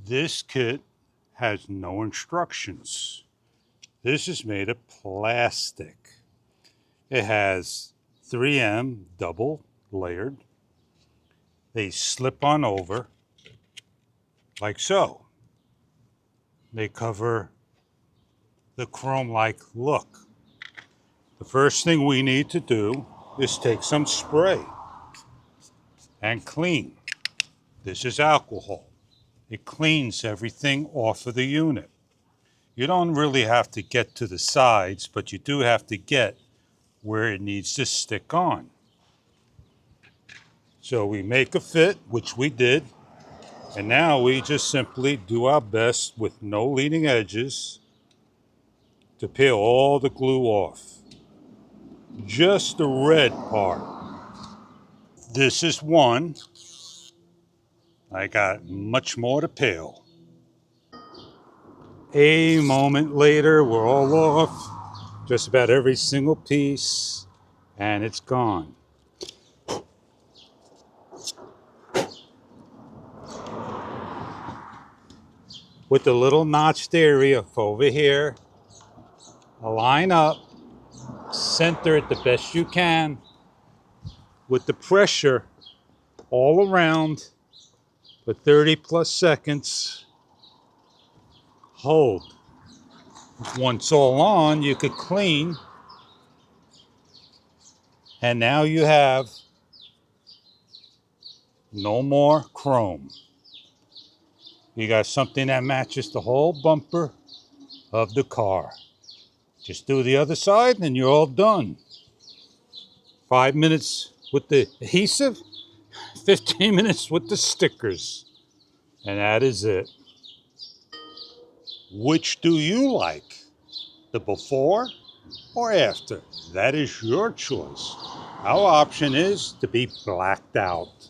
This kit has no instructions. This is made of plastic. It has 3M double layered. They slip on over like so. They cover the chrome-like look. The first thing we need to do is take some spray and clean. This is alcohol. It cleans everything off of the unit. You don't really have to get to the sides, but you do have to get where it needs to stick on. So we make a fit, which we did, and now we just simply do our best with no leading edges to peel all the glue off. Just the red part. This is one. I got much more to peel. A moment later, we're all off. Just about every single piece, and it's gone. With the little notched area over here, line up, center it the best you can, with the pressure all around for 30 plus seconds. Hold. Once all on, you could clean, and now you have no more chrome. You got something that matches the whole bumper of the car. Just do the other side and you're all done. 5 minutes with the adhesive, 15 minutes with the stickers. And that is it. Which do you like? The before or after? That is your choice. Our option is to be blacked out.